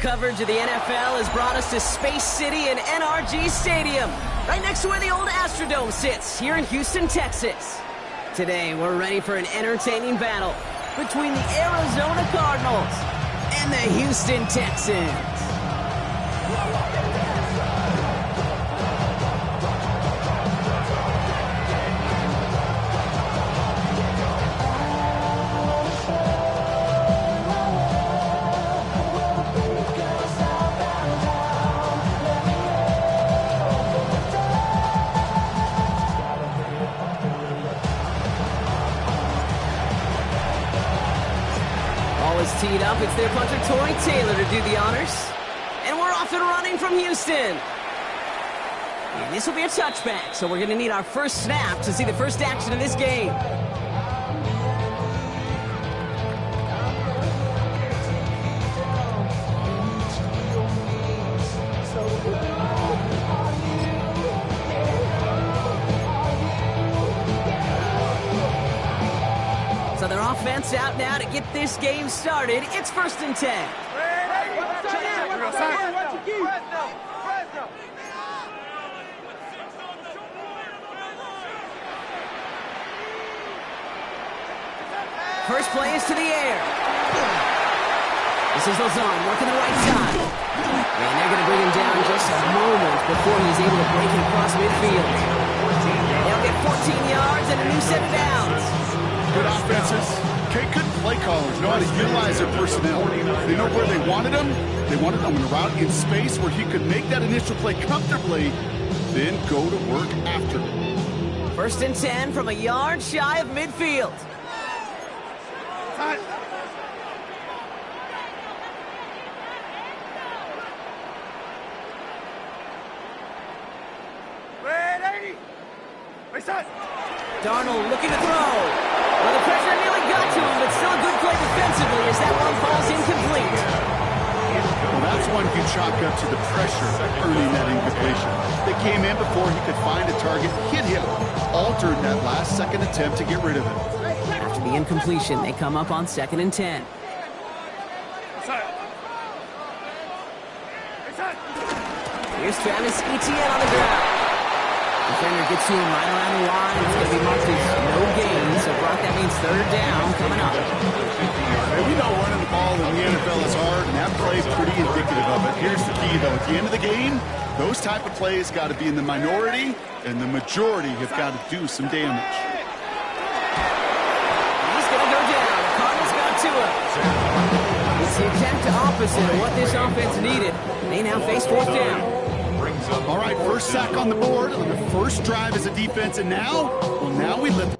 coverage of the NFL has brought us to Space City and NRG Stadium, right next to where the old Astrodome sits, here in Houston, Texas. Today, we're ready for an entertaining battle between the Arizona Cardinals and the Houston Texans. Teed up, it's their punter, Tory Taylor, to do the honors. And we're off and running from Houston. And this will be a touchback, so we're going to need our first snap to see the first action of this game. So their offense out now to get this game started. It's 1st and 10. First play is to the air. This is Lozon working the right side. And they're going to bring him down just a moment before he's able to break it across midfield. They'll get 14 yards and a new set of downs. Good offenses. Good play callers know how to utilize their personnel. They know where they wanted them. They wanted them in a route in space where he could make that initial play comfortably, then go to work after. 1st and 10 from a yard shy of midfield. Darnold looking to throw. Well, the pressure nearly got to him, but still a good play defensively as that one falls incomplete. Well, that's one you chalk up to the pressure earning that incompletion. They came in before he could find a target, hit him, altered that last-second attempt to get rid of it. After the incompletion, they come up on 2nd and 10. Here's Travis Etienne on the ground. Defender gets to him right around the line. It's going to be marked as no gain, so Brock, that means 3rd down coming up. Hey, we know running the ball in the NFL is hard, and that play is pretty indicative of it. Here's the key, though. At the end of the game, those type of plays got to be in the minority, and the majority have got to do some damage. He's going to go down. The Cardinals got to him. It's the exact opposite of what this offense needed. They now face 4th down. All right, first sack on the board on the first drive as a defense, and now we let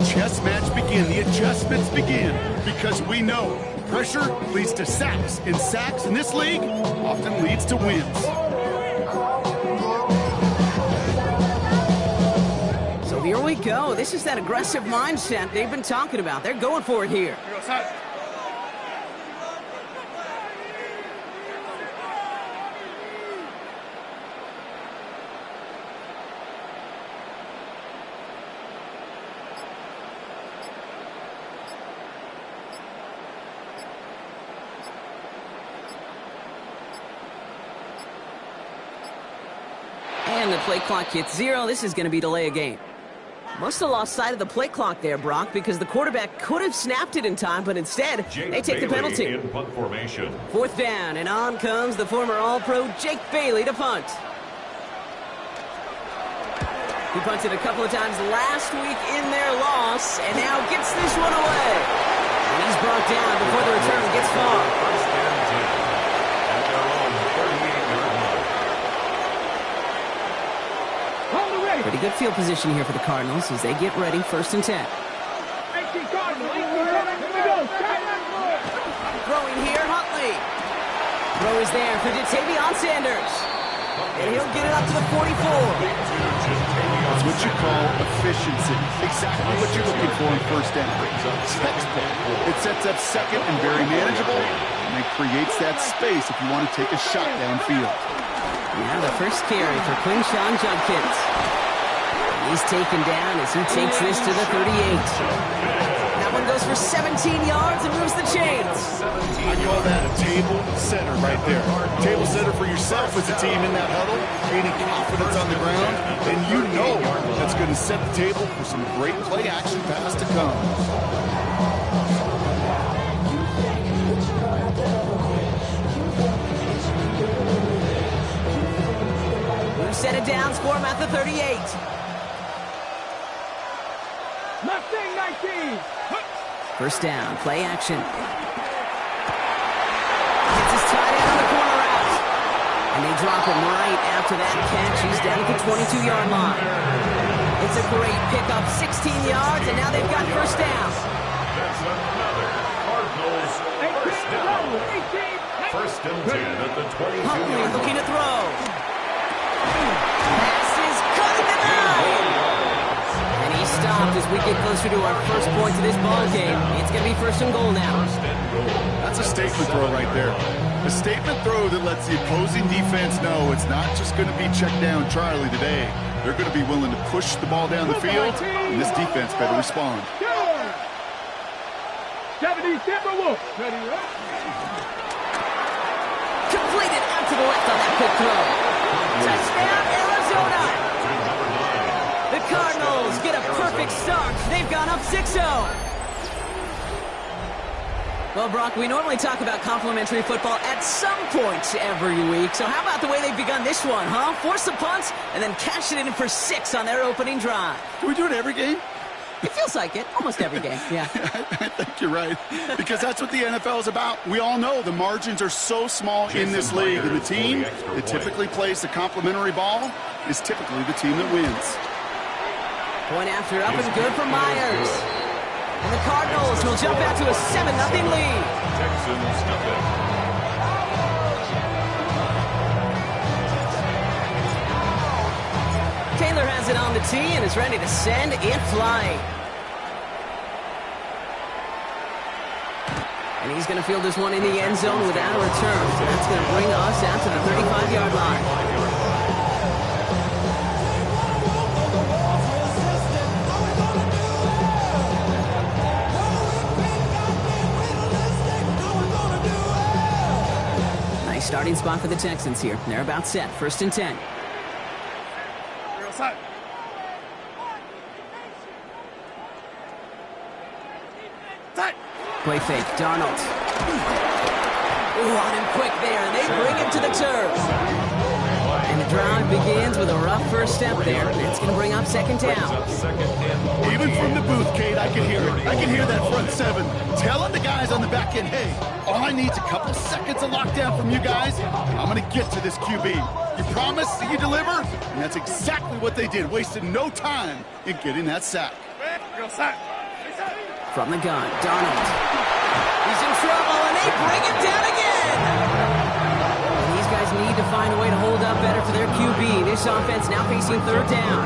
chess match begin, the adjustments begin, because we know pressure leads to sacks, and sacks in this league often leads to wins. So here we go. This is that aggressive mindset they've been talking about. They're going for it here. And the play clock hits 0. This is going to be delay a game. Must have lost sight of the play clock there, Brock, because the quarterback could have snapped it in time, but instead, they take the penalty. In punt formation. 4th down, and on comes the former All-Pro Jake Bailey to punt. He punted a couple of times last week in their loss, and now gets this one away. And he's brought down before the return gets far. First and 10 at their own 38-yard line. Pretty good field position here for the Cardinals as they get ready, 1st and 10. Throwing here, Huntley. Throw is there for Jatavion Sanders. And he'll get it up to the 44. That's what you call efficiency. Exactly what you're looking for in 1st down. Textbook. It sets up 2nd and very manageable, and it creates that space if you want to take a shot downfield. Now the first carry for Quinshawn Judkins. He's taken down as he takes this to the 38. That one goes for 17 yards and moves the chains. I call that a table setter right there. Table setter for yourself as a team in that huddle, gaining confidence on the ground, and you know that's going to set the table for some great play action pass to come. Set it down, score him at the 38. Mustang 19. 1st down, play action. Gets his tight end on the corner out. And they drop him right after that catch. He's down at the 22-yard line. It's a great pickup, 16 yards, and now they've got 1st down. That's another Cardinals first down. 1st and 10 at the 22-yard Huntley line. looking to throw. Pass is cutting it out. And he stopped as we get closer to our first points of this ball game. It's going to be 1st and goal now. That's a statement throw right there. A statement throw that lets the opposing defense know it's not just going to be check down Charlie today. They're going to be willing to push the ball down the field, and this defense better respond. 70 Timberwolves. Ready up. Completed out to the left on that quick throw. Touchdown, Arizona! The Cardinals get a perfect start. They've gone up 6-0. Well, Brock, we normally talk about complimentary football at some point every week. So how about the way they've begun this one, huh? Force a punt and then cash it in for 6 on their opening drive. Can we do it every game? It feels like it. Almost every game, yeah. I think you're right, because that's what the NFL is about. We all know the margins are so small in this league, and the team that typically plays the complimentary ball is typically the team that wins. Point after up and good for Myers. And the Cardinals will jump out to a 7-0 lead. Texans nothing. Taylor has it on the tee and is ready to send it flying. And he's going to field this one in the end zone without a return. So that's going to bring us out to the 35-yard line. Nice starting spot for the Texans here. They're about set. 1st and 10. Play fake, Darnold. Ooh, on him quick there, and they bring him to the turf. And the drive begins with a rough first step there. That's going to bring up 2nd down. Even from the booth, Kate, I can hear it. I can hear that front 7 telling the guys on the back end, hey, all I need is a couple seconds of lockdown from you guys. I'm going to get to this QB. You promise that you deliver? And that's exactly what they did, wasted no time in getting that sack. From the gun, Darnold. He's in trouble, and they bring him down again. And these guys need to find a way to hold up better for their QB. This offense now facing 3rd down.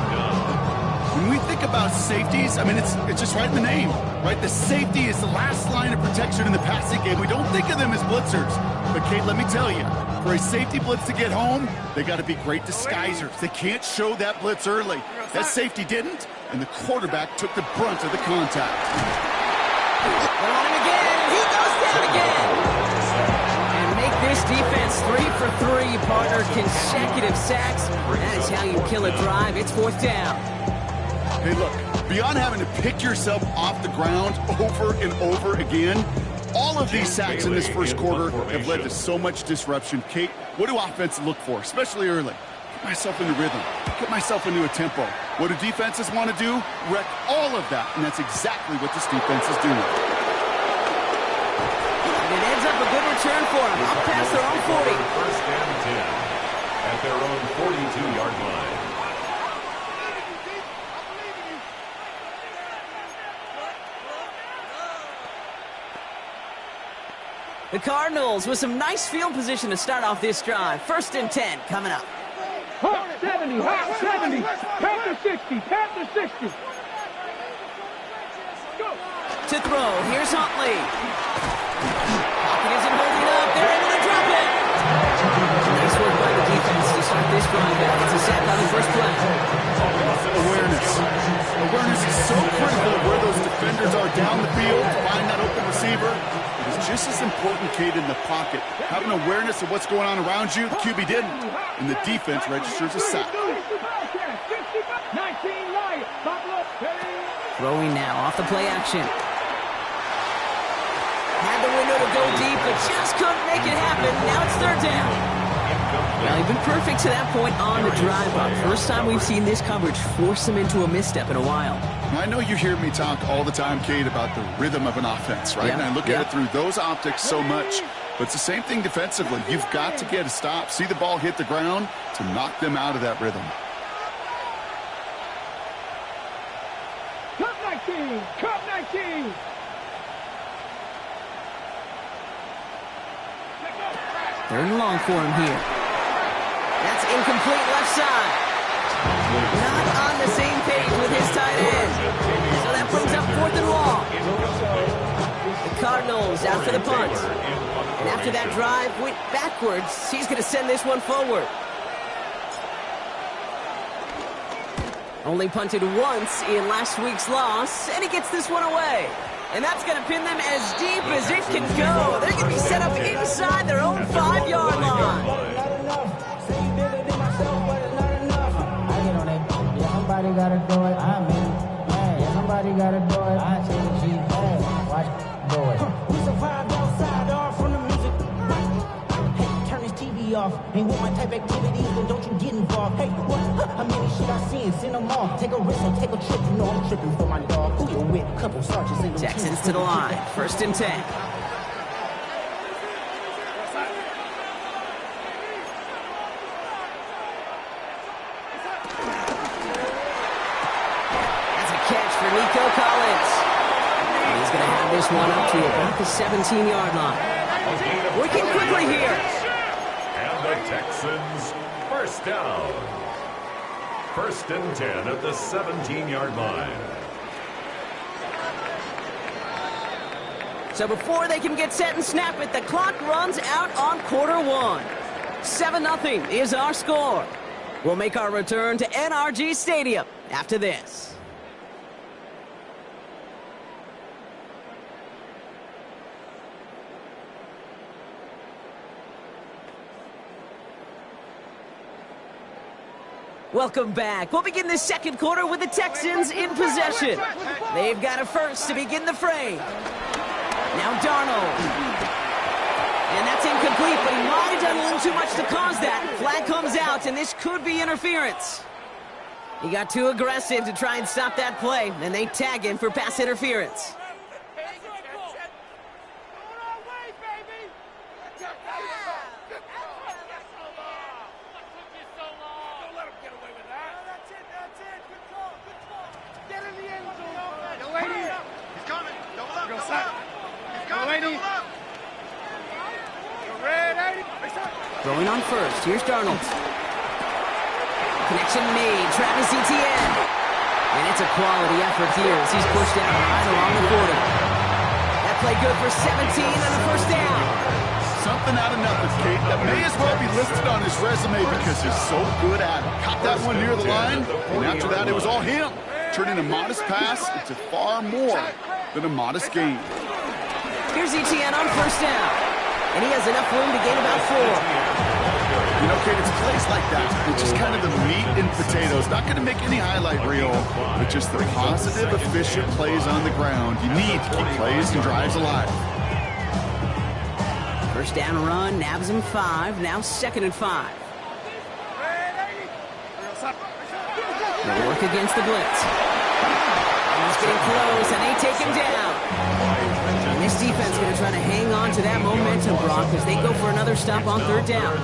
When we think about safeties, I mean, it's just right in the name, right? The safety is the last line of protection in the passing game. We don't think of them as blitzers. But, Kate, let me tell you, for a safety blitz to get home, they got to be great disguisers. They can't show that blitz early. That safety didn't, and the quarterback took the brunt of the contact. They're on him again, and he goes down again. And make this defense 3 for 3, partner. Consecutive sacks. That is how you kill a drive. It's 4th down. Hey, look, Beyond having to pick yourself off the ground over and over again, all of these sacks in this first quarter have led to so much disruption. Kate, what do offenses look for, especially early? Get myself into rhythm. Get myself into a tempo. What do defenses want to do? Wreck all of that, and that's exactly what this defense is doing. And it ends up a good return for them. Up past their own 40. First and 10 at their own 42-yard line. The Cardinals with some nice field position to start off this drive. First and 10 coming up. Hot 70, hot 70. Panther 60, Panther 60. Go. To throw, here's Huntley. Pocket isn't holding up. They're able to drop it. Nice work by the defense to start this drive back. It's a sack on the first play. Awareness. Awareness is so critical of where those defenders are down the field to find that open receiver. It is just as important, Kate, in the pocket. Having awareness of what's going on around you, the QB didn't. And the defense registers a sack. Throwing now off the play action. Had the window to go deep, but just couldn't make it happen. Now it's third down. Well, he's been perfect to that point on the drive up. First time we've seen this coverage force him into a misstep in a while. I know you hear me talk all the time, Kate, about the rhythm of an offense, right? Yeah, and I look at it through those optics so much. But it's the same thing defensively. You've got to get a stop, see the ball hit the ground to knock them out of that rhythm. Cup 19, Cup 19. Third and long for him here. That's incomplete left side. Not on the same page with his tight end. So that brings up fourth and long. The Cardinals out for the punt. And after that drive went backwards, he's going to send this one forward. Only punted once in last week's loss, and he gets this one away. And that's going to pin them as deep as it can go. They're going to be set up inside their own 5-yard line. Somebody gotta do it. I mean, hey, somebody gotta do it. I take a G, hey, watch do it. We survived outside, all from the music. Hey, turn this TV off. Ain't with my type activities, then don't you get involved. Hey, what? How many shit I seen? Send them off. Take a risk or take a trip. You know I'm tripping for my dog. Who you with? Couple sergeants in the Texans to the line. First and 10. One up to about the 17-yard line. Working quickly here. And the Texans first down. First and 10 at the 17-yard line. So before they can get set and snap it, the clock runs out on quarter one. 7-0 is our score. We'll make our return to NRG Stadium after this. Welcome back. We'll begin the second quarter with the Texans in possession. They've got a first to begin the fray. Now Darnold. And that's incomplete, but he might have done a little too much to cause that. Flag comes out, and this could be interference. He got too aggressive to try and stop that play, and they tag him for pass interference. Throwing on first. Here's Darnold. Connection made. Travis Etienne. And it's a quality effort here as he's pushed out right along the border. That play good for 17 on the first down. Something out of nothing, Kate. That may as well be listed on his resume because he's so good at it. Caught that one near the line, and after that it was all him. Turning a modest pass into far more than a modest gain. Here's Etienne on first down. And he has enough room to gain about 4. You know, Kate, it's plays like that. It's just kind of the meat and potatoes. Not going to make any highlight reel, but just the positive, efficient plays on the ground. You need to keep plays and drives alive. First down run, nabs him 5. Now 2nd and 5. They'll work against the blitz. He's getting close, and they take him down. And this defense is going to try to hang on to that momentum, Brock, as they go for another stop on 3rd down.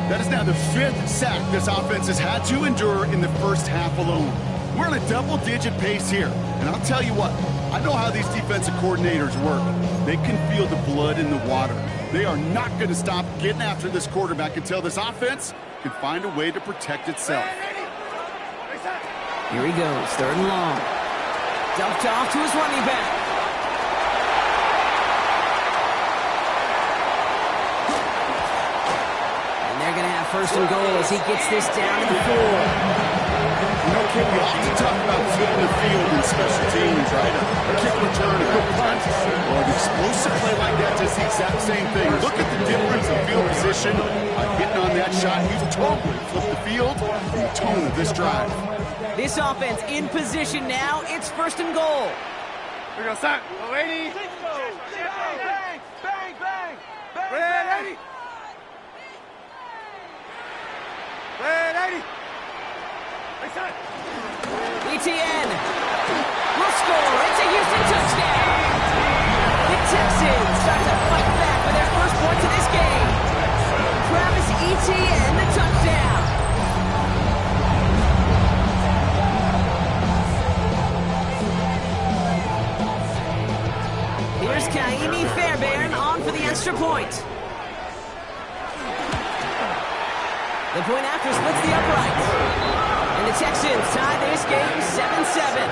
That is now the 5th sack this offense has had to endure in the first half alone. We're in a double-digit pace here. And I'll tell you what, I know how these defensive coordinators work. They can feel the blood in the water. They are not going to stop getting after this quarterback until this offense can find a way to protect itself. Here he goes, 3rd and long. Dumped off to his running back. And they're going to have 1st and goal as he gets this down to the 4. You know, Kim, we often talk about flipping the field in special teams, right? A kick return, a good punt. Well, an explosive play like that does the exact same thing. Look at the difference in field position. Hitting on that shot, you totally flip the field and the tone of this drive. This offense in position now. It's 1st and goal. We're going to start. 80. Bang, bang, bang, bang. Red 80. Red 80. ETN will score. It's a Houston touchdown. The Texans start to fight back for their first points of this game. Travis Etienne, the touchdown. Here's Kaimi Fairbairn on for the extra point. The point after splits the uprights. And the Texans tie this game 7-7.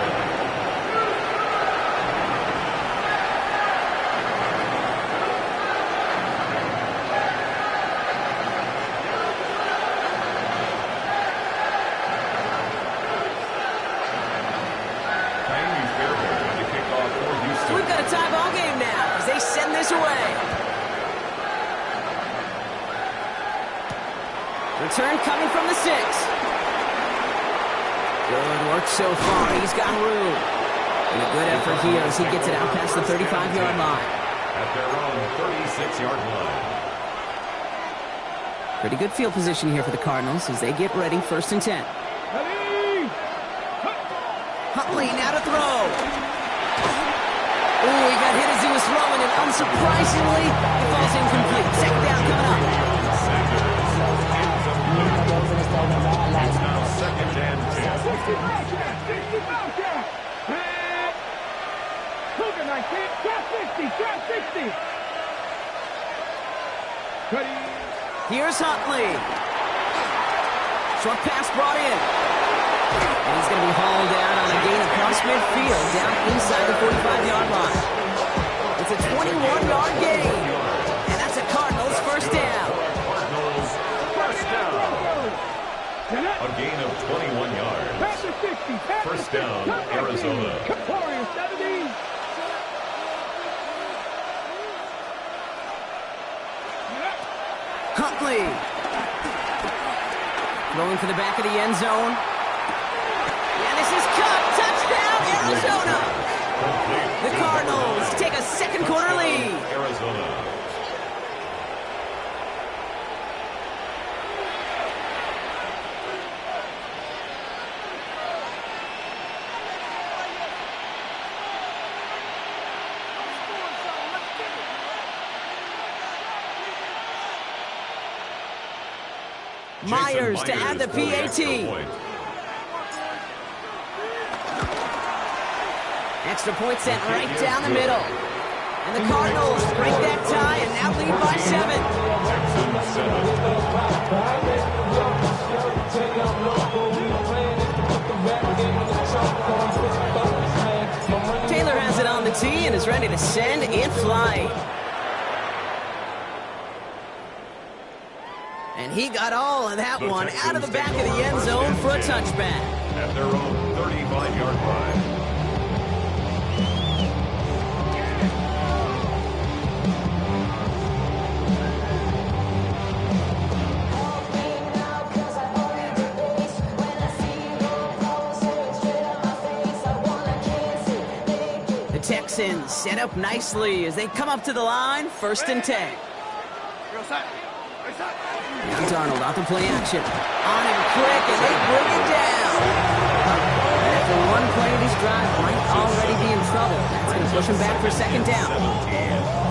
We've got a tie ball game now as they send this away. Return coming from the 6. Good work so far. He's got room. And a good effort here as he gets it out past the 35-yard line. At their own 36-yard line. Pretty good field position here for the Cardinals as they get ready 1st and 10. Huntley now to throw. Ooh, he got hit as he was throwing, and unsurprisingly, it falls incomplete. 2nd down coming up. It's now 2nd and 10. Here's Huntley. Short pass brought in. And he's going to be hauled down on a gain across midfield, down inside the 45-yard line. It's a 21-yard gain. And that's a Cardinals 1st down. Cardinals first down. A gain of 21 yards. 1st down, Arizona. Huntley. Throwing for the back of the end zone. And this is cut. Touchdown, Arizona. The Cardinals take a 2nd quarter lead. Arizona. Myers to add the PAT. Extra point sent right down the middle. And the Cardinals break that tie and now lead by 7. Taylor has it on the tee and is ready to send in flight. And he got all of that one out of the back of the end zone for a touchback. At their own 35-yard line. Texans set up nicely as they come up to the line, 1st and 10. Now Darnold off the play action. On him quick, and they bring it down. And after one play, this drive might already be in trouble. That's going to push him back for 2nd down.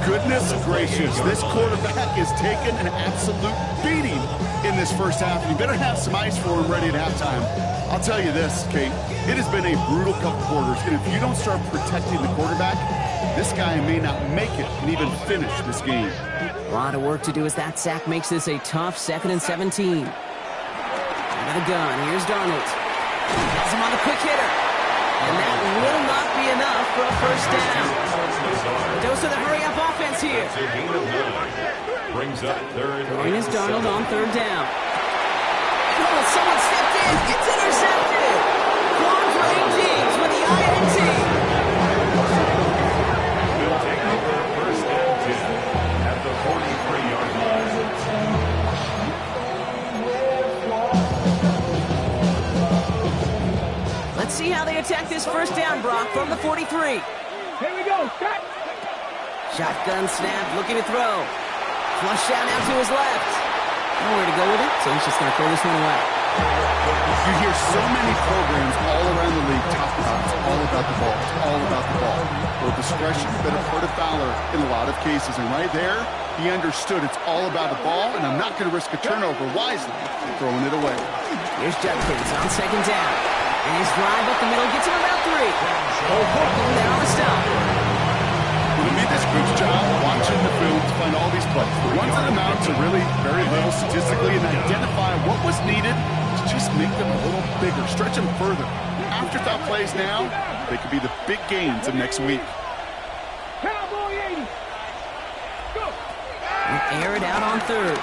Goodness gracious, this quarterback is taking an absolute beating in this first half. You better have some ice for him ready at halftime. I'll tell you this, Kate, it has been a brutal couple quarters, and if you don't start protecting the quarterback, this guy may not make it and even finish this game. A lot of work to do as that sack makes this a tough 2nd and 17. Out of the gun, here's Darnold. Has him on the quick hitter. And that will not be enough for a 1st down. A dose of the hurry-up offense here. Brings up 3rd. Throwing is Darnold on 3rd down. Oh, someone stepped in. It's intercepted. Quandre Diggs with the INT. Will take over 1st and 10 at the 43-yard line. Let's see how they attack this 1st down, Brock, from the 43. Here we go. Cut. Shotgun snap, looking to throw. Flush out now to his left. Nowhere to go with it, so he's just going to throw this one away. You hear so many programs all around the league talk about it's all about the ball, it's all about the ball. Well, discretion has been a part of Fowler in a lot of cases, and right there, he understood it's all about the ball, and I'm not going to risk a turnover wisely, throwing it away. Here's Judkins on 2nd down. And his drive up the middle gets him about 3. Going down on the stop. Well, to me, this group's job, watching the film to find all these plays. The ones that amount to really very little statistically and identify what was needed to just make them a little bigger, stretch them further. Afterthought plays now, they could be the big gains of next week. Cowboy 80. Go. And air it out on 3rd.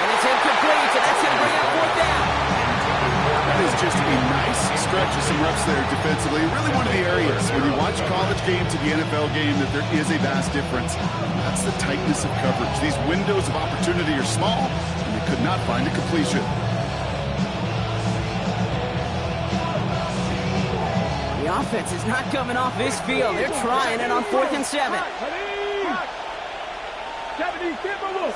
And it's incomplete, so that's going to bring up 4th down. That is just a nice stretch of some reps there defensively. Really one of the areas when you watch college game to the NFL game that there is a vast difference. That's the tightness of coverage. These windows of opportunity are small, and they could not find a completion. The offense is not coming off this field. They're trying it on 4th and 7. 70, get my look.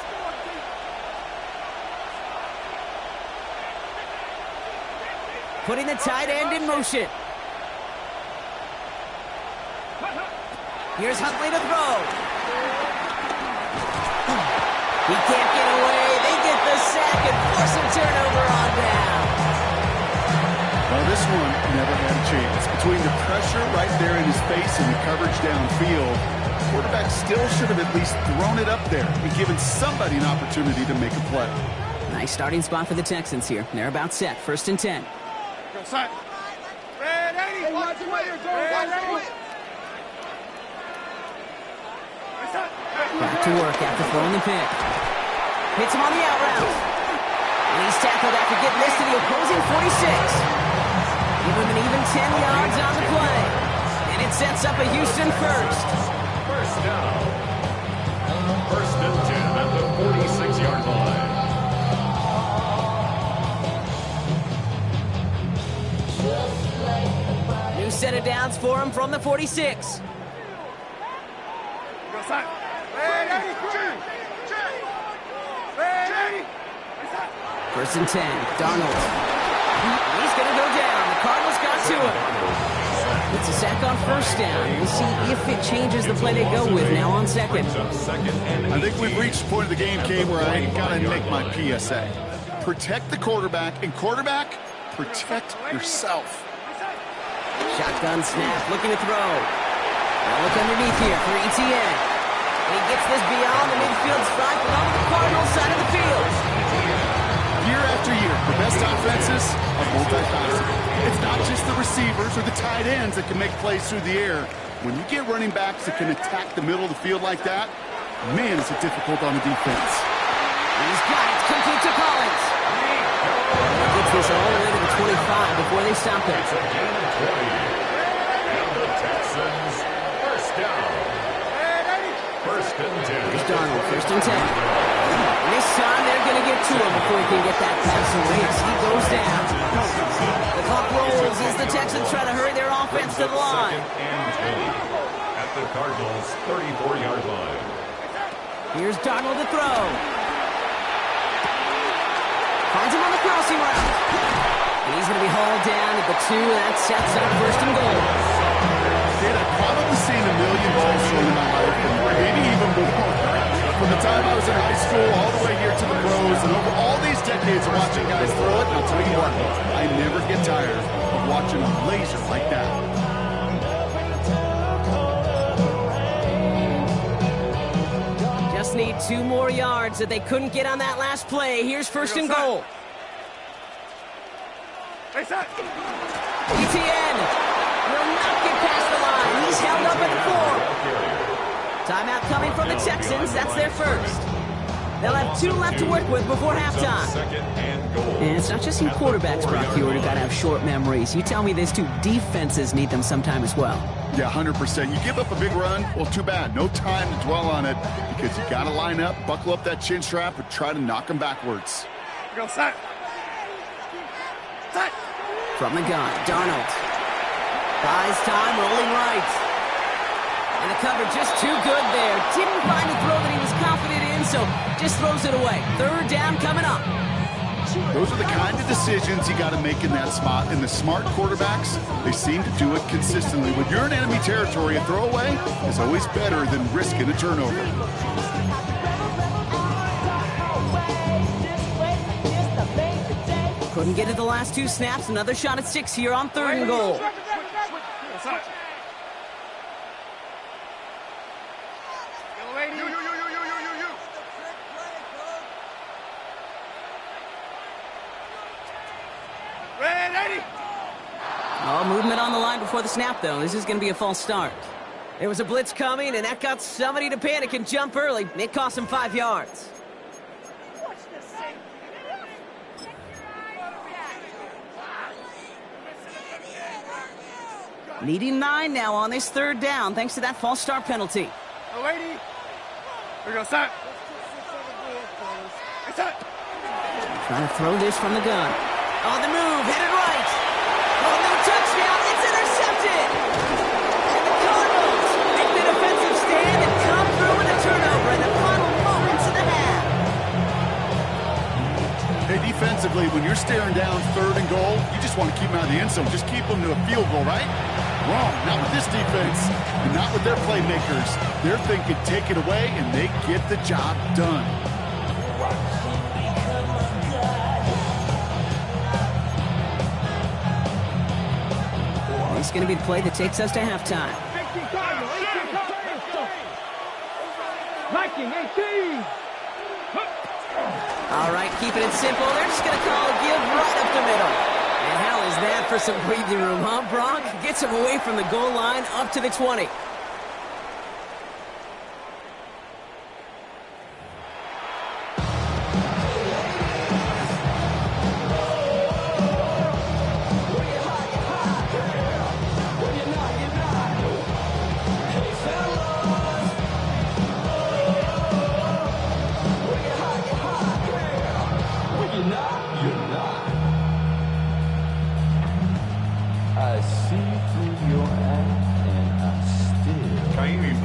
Putting the tight end in motion. Here's Huntley to throw. He can't get away. They get the sack and force a turnover on down. Well, this one never had a chance. Between the pressure right there in his face and the coverage downfield, the quarterback still should have at least thrown it up there and given somebody an opportunity to make a play. Nice starting spot for the Texans here. They're about set. 1st and 10. Red 80. Watch the way you're going. Red 80. Back to work after throwing the pick. Hits him on the out route. And he's tackled after getting this to the opposing 46. Give him an even 10 yards on the play. And it sets up a Houston 1st. 1st down. 1st and 10 at the 46-yard line. New set of downs for him from the 46. First and 10, Darnold. He's going to go down. The Cardinals got to him. It's a sack on 1st down. We'll see if it changes the play they go with now on 2nd. I think we've reached the point of the game, Kate, where I got to make my PSA. Protect the quarterback, and quarterback, protect yourself. Shotgun snap, looking to throw. Now look underneath here for ETN. And he gets this beyond the midfield stripe and onto the Cardinals side of the field. Year after year, the best offenses are multifaceted. It's not just the receivers or the tight ends that can make plays through the air. When you get running backs that can attack the middle of the field like that, man, is it difficult on the defense. He's got it, complete to Collins. He gets this all the way to the 25 before they stop it. And the Texans, 1st down. 1st and 10. Here's Darnold, 1st and 10. And this time they're going to get to him before he can get that pass away. He goes down. The clock rolls as the Texans try to hurry their offense to the line. Second and 10 at the Cardinals' 34-yard line. Here's Darnold to throw. Finds him on the crossing route. And he's going to be hauled down at the 2, and that sets up first and goal. Did I've probably seen a million balls thrown in my life, and maybe even more. From the time I was in high school all the way here to the pros, and over all these decades of watching guys throw it, and I'll tell you what, I never get tired of watching a laser like that. Just need 2 more yards that they couldn't get on that last play. Here's first and goal. ETN will not get past the line. He's held up at the 4. Timeout coming from the Texans. That's their first. They'll have 2 left to work with before halftime. Second and goal. And it's not just you quarterbacks, Brock Hewitt, who got to have short memories. You tell me this too, defenses need them sometime as well. Yeah, 100%. You give up a big run, well, too bad. No time to dwell on it because you got to line up, buckle up that chin strap, and try to knock them backwards. Go, set. Set. From the gun, Darnold. Buys time, rolling right. And the cover just too good there. Didn't find the throw that he was confident in, so just throws it away. Third down coming up. Those are the kind of decisions you got to make in that spot. And the smart quarterbacks, they seem to do it consistently. When you're in enemy territory, a throwaway is always better than risking a turnover. Couldn't get it the last 2 snaps. Another shot at 6 here on 3rd and goal. Oh, movement on the line before the snap, though. This is going to be a false start. There was a blitz coming, and that got somebody to panic and jump early. It cost him 5 yards. Needing 9 now on this 3rd down, thanks to that false start penalty. Here we go, set. Trying to throw this from the gun. On the move, headed right. Oh, no touchdown. It's intercepted. And the Cardinals make the defensive stand and come through with a turnover in the final moments of the half. Hey, defensively, when you're staring down 3rd and goal, you just want to keep them out of the end zone. Just keep them to a field goal, right? Wrong. Not with this defense and not with their playmakers. They're thinking take it away, and they get the job done. It's going to be the play that takes us to halftime. All right, keeping it simple. They're just going to call a give right up the middle. And how is that for some breathing room, huh, Brock? Gets him away from the goal line up to the 20.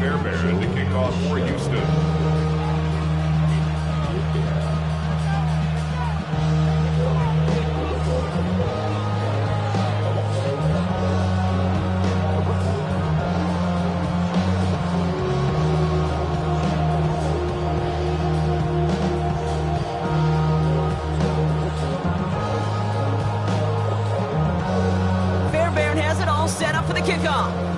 Fairbairn to kick off for Houston. Fairbairn has it all set up for the kickoff.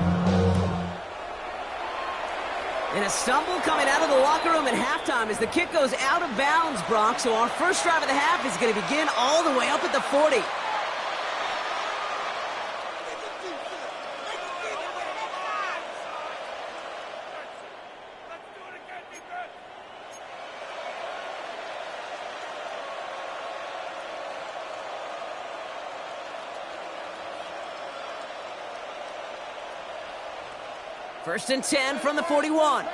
And a stumble coming out of the locker room at halftime as the kick goes out of bounds, Brock. So our first drive of the half is going to begin all the way up at the 40. First and 10 from the 41.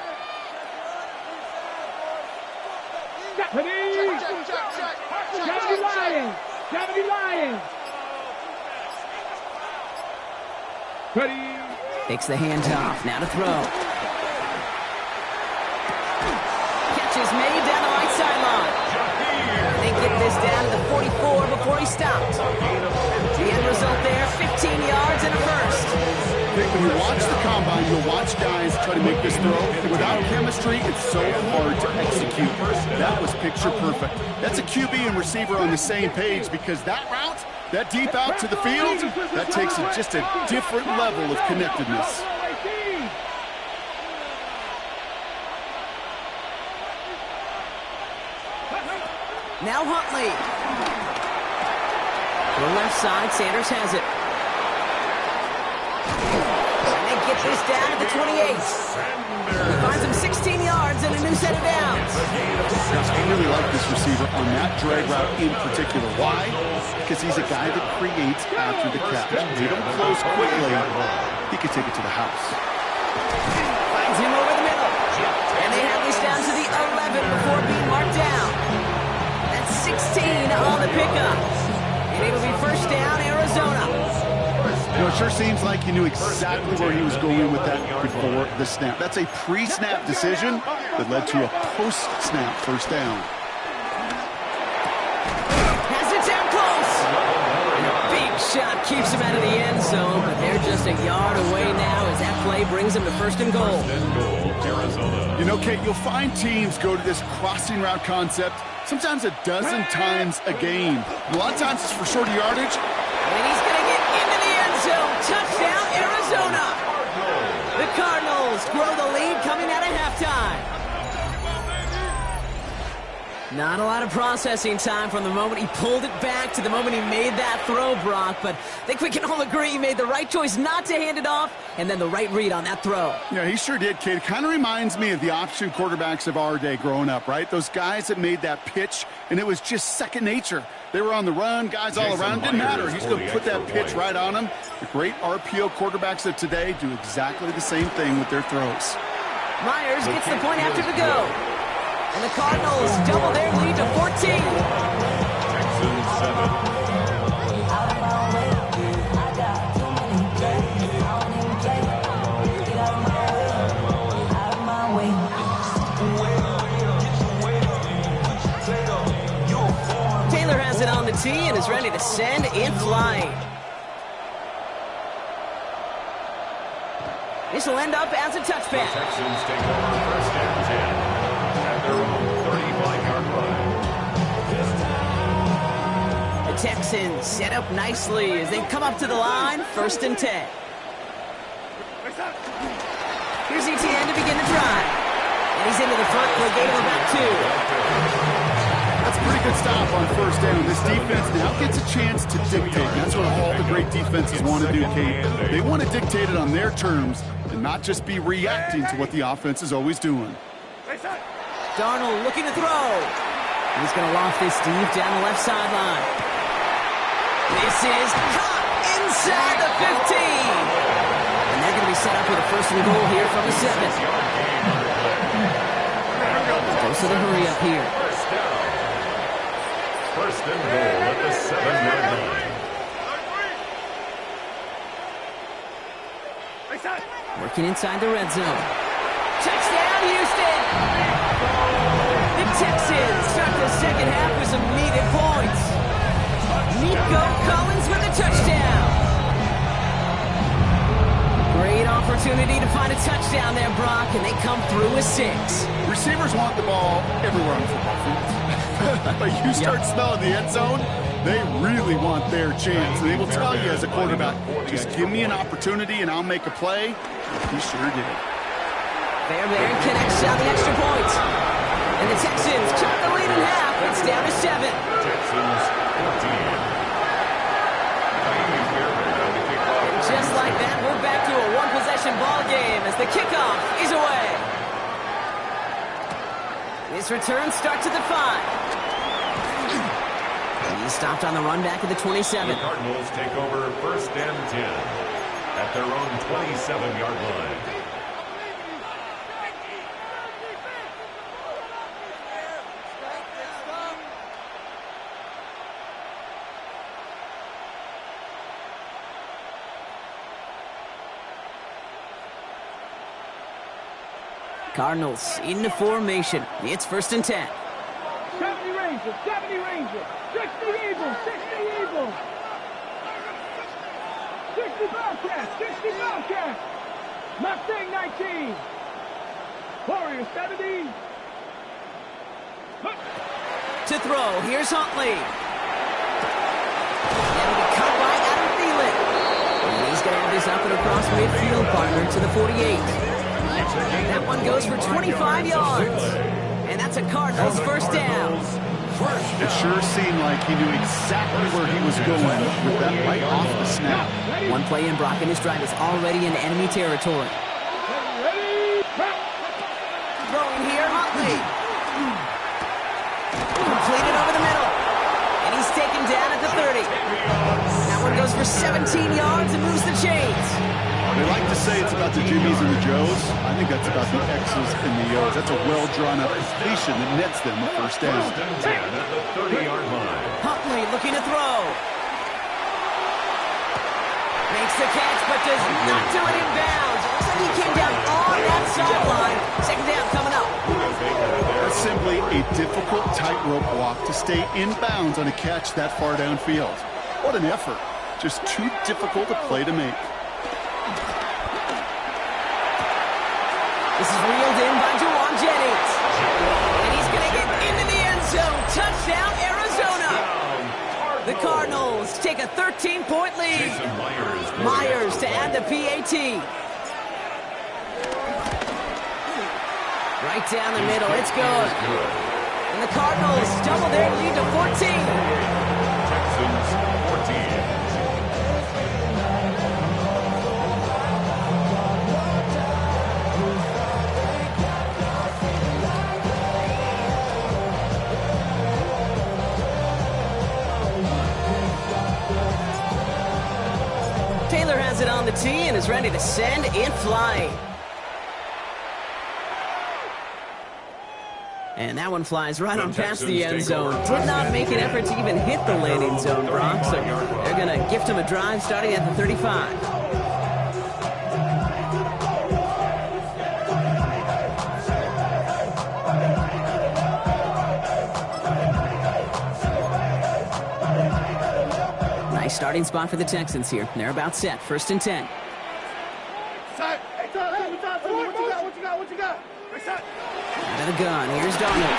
Ready. Takes the handoff. Now to throw. Catch is made down the right sideline. They get this down to the 44 before he stopped. The end result there, 15 yards and a first. When you watch the combine, you'll watch guys try to make this throw. Without chemistry, it's so hard to execute. That was picture perfect. That's a QB and receiver on the same page because that route, that deep out to the field, that takes just a different level of connectedness. Now Huntley. To the left side, Sanders has it. And they get this down at the 28. He finds him 16 yards and a new set of downs. I really like this receiver on that drag route in particular. Why? Because he's a guy that creates after the catch. If you don't close quickly, he could take it to the house. Finds him over the middle. And they have this down to the 11 before being marked down. That's 16 on the pickup. And it'll be first down, Arizona. You know, it sure seems like he knew exactly where he was going with that before the snap. That's a pre-snap decision that led to a post-snap first down. Has it down close. And a big shot keeps him out of the end zone, but they're just a yard away now as that play brings him to first and goal. You know, Kate, you'll find teams go to this crossing route concept sometimes a dozen times a game. A lot of times it's for shorter yardage. And he's going to get into the end zone. Touchdown, Arizona. The Cardinals grow the lead coming out of halftime. Not a lot of processing time from the moment he pulled it back to the moment he made that throw, Brock. But I think we can all agree he made the right choice not to hand it off and then the right read on that throw. Yeah, he sure did, Kate. It kind of reminds me of the option quarterbacks of our day growing up, right? Those guys that made that pitch, and it was just second nature. They were on the run, guys all around. Didn't matter. He's going to put that pitch right on them. The great RPO quarterbacks of today do exactly the same thing with their throws. Myers gets the point after the go. And the Cardinals double their lead to 14. Texans 7. Taylor has it on the tee and is ready to send in flying. This will end up as a touchback. The Texans take over first and 10 at their own 35-yard line. The Texans set up nicely as they come up to the line, first and 10. Here's ETN to begin the drive. And he's into the front for a gain of about 2. That's a pretty good stop on first down. This defense now gets a chance to dictate. That's what all the great defenses want to do, Kate. They want to dictate it on their terms and not just be reacting to what the offense is always doing. Darnold looking to throw. He's going to loft this deep down the left sideline. This is caught inside the 15. And they're going to be set up with a first and goal here from the 7. Goes to the hurry up here. First and goal at the 7-yard line. Working inside the red zone. Touchdown, Houston! The Texans start the second half with some needed points. Nico Collins with a touchdown. Great opportunity to find a touchdown there, Brock, and they come through with 6. Receivers want the ball everywhere on the football field. But you start smelling the end zone, they really want their chance. And they will tell you as a quarterback, just give me an opportunity and I'll make a play. He sure did. Fairbairn connects on the extra point. And the Texans cut the lead in half. It's down to 7. Texans 14. And just like that, we're back to a one-possession ball game as the kickoff is away. This return starts at the 5. He's stopped on the run back at the 27. The Cardinals take over first and 10 at their own 27-yard line. Cardinals into formation. It's 1st and 10. 70 Rangers, 70 Rangers, 60 Eagles, 60 Eagles. 60 Bobcats, 60 Bobcats. Mustang 19. Warriors 70. To throw, here's Huntley. It'll be cut by Adam Thielen. And he's going to have this up and across midfield, partner, to the 48. That one goes for 25 yards. And that's a Cardinals first down. It sure seemed like he knew exactly where he was going with that right off the snap. One play in, Brock, and his drive is already in enemy territory. Throwing here, Huntley. Completed over the middle. And he's taken down at the 30. That one goes for 17 yards and moves the chains. They like to say it's about the Jimmies and the Joes. I think that's about the X's and the O's. That's a well-drawn-up completion that nets them a first down. 1st and 10 at the 30-yard line. Huntley looking to throw. Makes the catch, but does not do it in bounds. Looks like he came down on that sideline. 2nd down coming up. That's simply a difficult tightrope walk to stay in bounds on a catch that far downfield. What an effort. Just too difficult a play to make. This is reeled in by Juwan Jennings. And he's going to get into the end zone. Touchdown, Arizona. The Cardinals take a 13-point lead. Myers to add the PAT. Right down the middle. It's good. And the Cardinals double their lead to 14. Texans 14. Taylor has it on the tee and is ready to send it flying. And that one flies right on past the end zone. Did not make an effort to even hit the landing zone, Brock. So they're going to gift him a drive starting at the 35. Nice starting spot for the Texans here. They're about set. 1st and 10. Out of the gun. Here's Donald.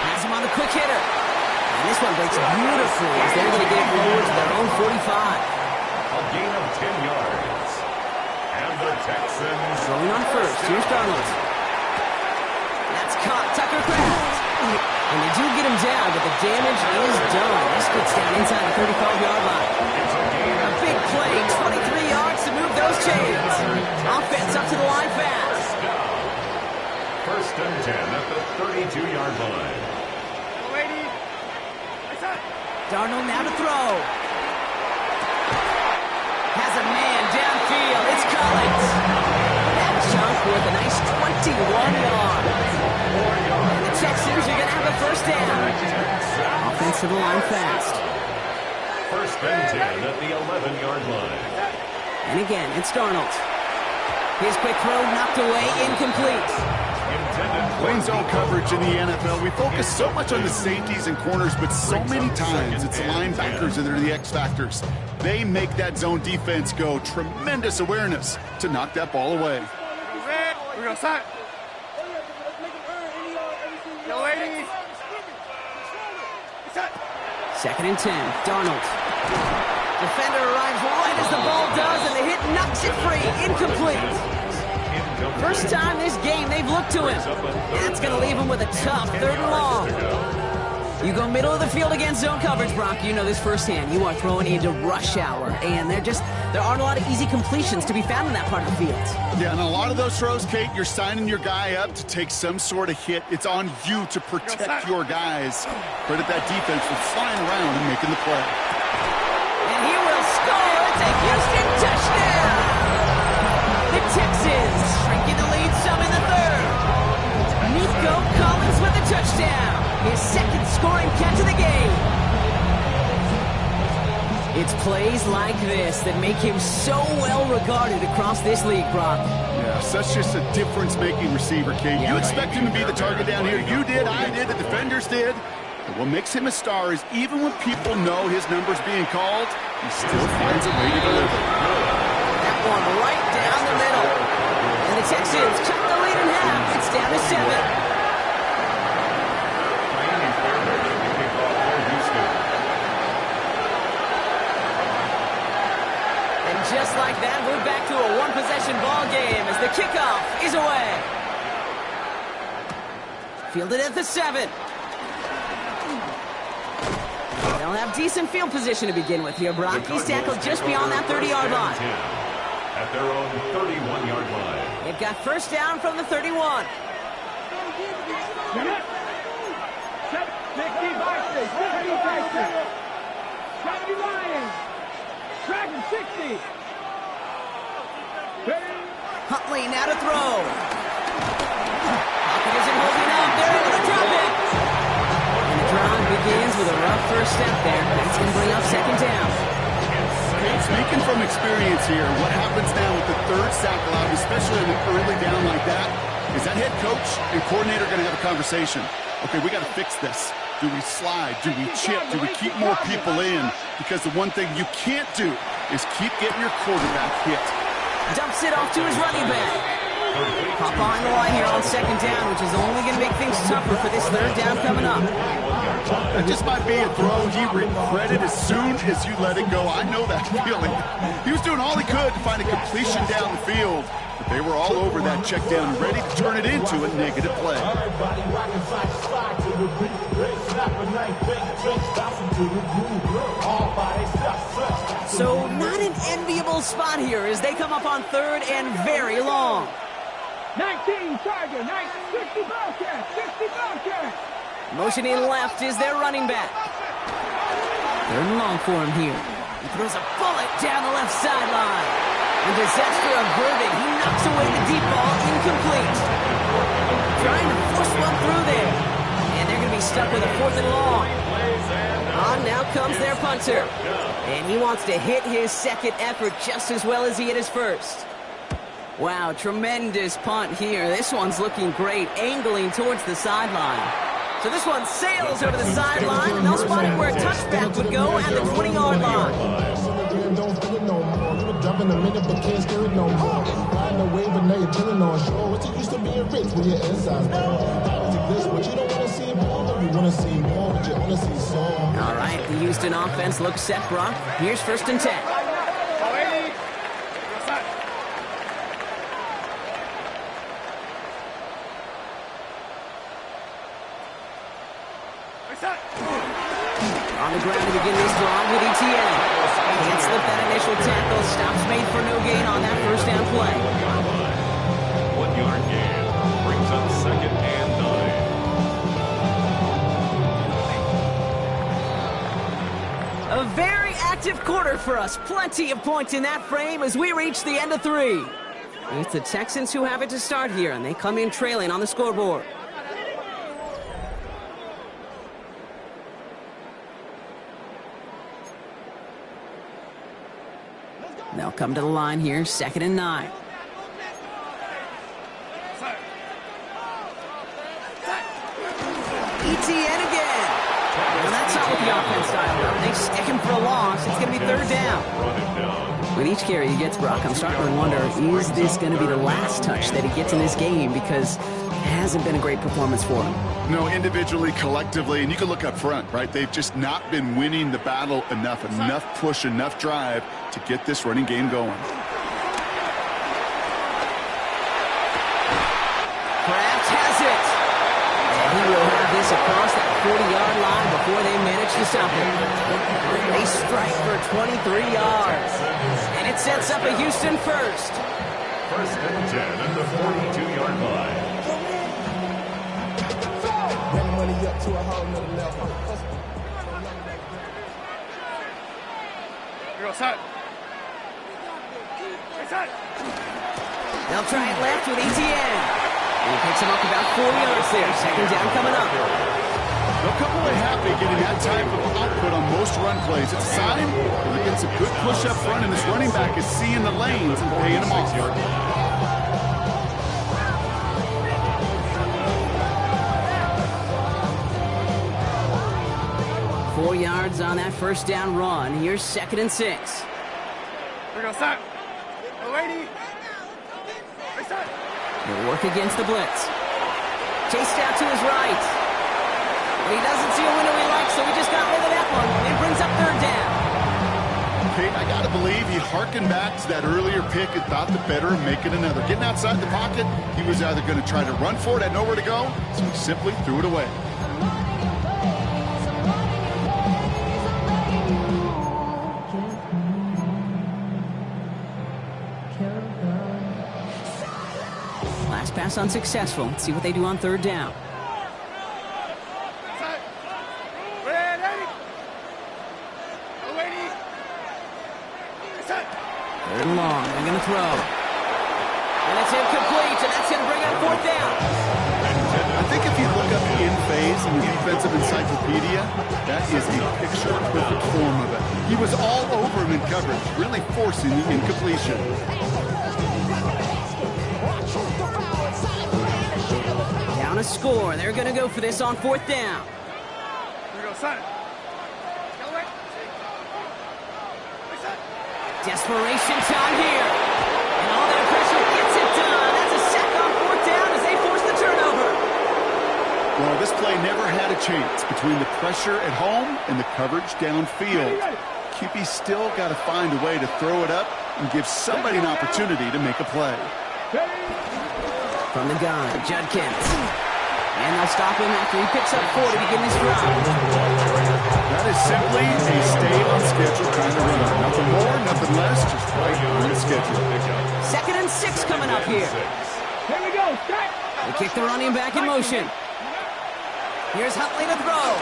Has him on the quick hitter. And this one breaks beautifully as they're going to get it forward to their own 45. A gain of 10 yards. And the Texans Throwing on first. Here's Donald. That's caught. Tucker Kraft. And they do get him down, but the damage is done. This gets down inside the 35-yard line. A big play. 23 yards to move those chains. Offense up to the line fast. 1st and 10 at the 32-yard line. Darnold now to throw. Has a man downfield. It's Collins. That jump with a nice 21 yards. And the Texans are going to have a first down. Offense to the line fast. 1st and 10 at the 11-yard line. And again, it's Darnold. His quick throw knocked away, incomplete. Playing zone coverage in the NFL, we focus so much on the safeties and corners, but so many times it's linebackers that are the X factors. They make that zone defense go. Tremendous awareness to knock that ball away. We're going to start. Yo, ladies. 2nd and 10. Darnold. Defender arrives right as the ball does, and the hit knocks it free. Incomplete. First time this game they've looked to him. That's going to leave him with a tough 3rd and long. You go middle of the field against zone coverage, Brock. You know this firsthand. You are throwing into rush hour, and there aren't a lot of easy completions to be found in that part of the field. Yeah, and a lot of those throws, Kate, you're signing your guy up to take some sort of hit. It's on you to protect your guys. Credit that defense for flying around and making the play. And he will score. It's a Houston touchdown. The Texans shrinking the lead some in the 3rd. Nico Collins with a touchdown. His 2nd scoring catch of the game. It's plays like this that make him so well regarded across this league, Brock. Yeah, such just a difference-making receiver, Kate. You expect him to be the target down here. You did, I did, the defenders did. But what makes him a star is even when people know his number's being called, he still finds a way to deliver. That one right down the middle. And the Texans cut the lead in half. It's down to 7. Just like that, we're back to a one-possession ball game as the kickoff is away. Fielded at the 7. They'll have decent field position to begin with here, Brock. He's tackled just beyond that 30-yard line. At their own 31-yard line. They've got first down from the 31. Dragon 60. Huntley now to throw. Pocket isn't holding up. They're able to drop it. And the drive begins with a rough first step there. That's going to bring up second down. Speaking from experience here, what happens now with the third sack allowed, especially on an early down like that, is that head coach and coordinator going to have a conversation. Okay, we got to fix this. Do we slide? Do we chip? Do we keep more people in? Because the one thing you can't do is keep getting your quarterback hit. Dumps it off to his running back. Pop behind the line here on second down, which is only going to make things tougher for this third down coming up. That just might be a throw he regretted as soon as you let it go. I know that feeling. He was doing all he could to find a completion down the field, but they were all over that check down, ready to turn it into a negative play. So not an enviable spot here as they come up on third and very long. 19 Tiger, 60 Bobcat, 60 Bobcat. Motioning left is their running back. Third and long for him here. He throws a bullet down the left sideline. And disaster averted. He knocks away the deep ball, incomplete. Trying to force one through there. And they're going to be stuck with a fourth and long. On now comes their punter. And he wants to hit his second effort just as well as he hit his first. Wow, tremendous punt here. This one's looking great, angling towards the sideline. So this one sails over the sideline, and they'll spot it where a touchback would go at the 20-yard line. All right, the Houston offense looks set, Brock. Here's first and 10. On the ground to begin this drive with Etienne. Can't slip that initial tackle. Stops made for no gain on that first down play. 1 yard gain. Brings up second and 9. A very active quarter for us. Plenty of points in that frame as we reach the end of 3. It's the Texans who have it to start here, and they come in trailing on the scoreboard. They'll come to the line here, second and 9. Etienne again. Well, that's not what the offense style does. They stick him for a loss. It's going to be third down. With each carry he gets, Brock, I'm starting to wonder, is this going to be the last touch that he gets in this game? Because it hasn't been a great performance for him. No, individually, collectively, and you can look up front, right? They've just not been winning the battle enough push, enough drive to get this running game going. Kraft has it. And he will have this across that 40-yard line before they manage to stop him. They strike for 23 yards. And it sets up a Houston first. First and 10 at the 42-yard line. Up to a whole nother level. They'll try it left with Etienne. He picks him up about 4 yards there. Second down coming up. They'll come away happy getting that type of output on most run plays. It's a sign they're getting some good push up front, and this running back is seeing the lanes and paying them off. 4 yards on that first down run. Here's 2nd and 6. Here we go, start. Lady. He'll work against the blitz. Chased out to his right. But he doesn't see a window he likes, so he just got rid of that one. And it brings up 3rd down. Kate, I got to believe he harkened back to that earlier pick and thought the better of making another. Getting outside the pocket, he was either going to try to run for it, had nowhere to go, so he simply threw it away. Last pass unsuccessful. Let's see what they do on 3rd down. Third and long. They're going to throw. And it's incomplete, and that's going to bring up 4th down. I think if you look up in phase in the defensive encyclopedia, that is a picture-perfect form of it. He was all over him in coverage, really forcing the incompletion. Down a score. They're going to go for this on 4th down. Here we go, son. Desperation time here. And all that pressure gets it done. That's a sack on 4th down as they force the turnover. Well, this play never had a chance between the pressure at home and the coverage downfield. QB still got to find a way to throw it up and give somebody an opportunity to make a play. From the gun, Judkins. And they'll stop him after he picks up 4 to begin this drive. That is simply a stay on schedule kind of run. Nothing more, nothing less, just right on schedule. 2nd and 6 coming up here. Here we go, start. They kick the running back in motion. Here's Huntley to throw.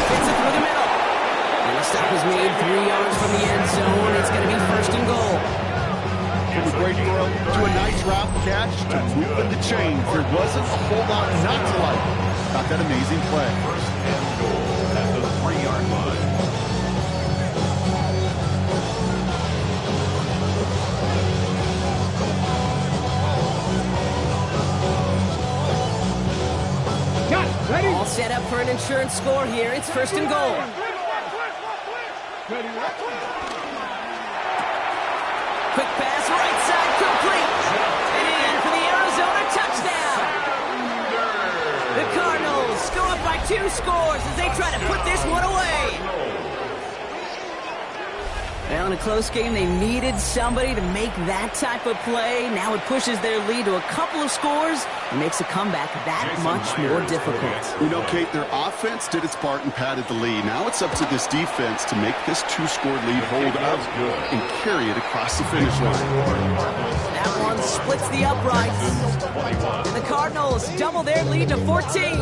Hits it through the middle. And the stop is made 3 yards from the end zone. It's going to be 1st and goal. From a great throw to a nice route catch to moving the chains. There wasn't a whole lot not to like about that amazing play. 1st and goal at the 3-yard line. Ready? All set up for an insurance score here. It's 1st and goal. Ready? Quick pass, right side, complete. And in for the Arizona touchdown. The Cardinals go up by 2 scores as they try to put this one away. Well, in a close game, they needed somebody to make that type of play. Now it pushes their lead to a couple of scores and makes a comeback that much more difficult. You know, Kate, their offense did its part and padded the lead. Now it's up to this defense to make this 2-score lead hold up and carry it across the finish line. That one splits the uprights. And the Cardinals double their lead to 14.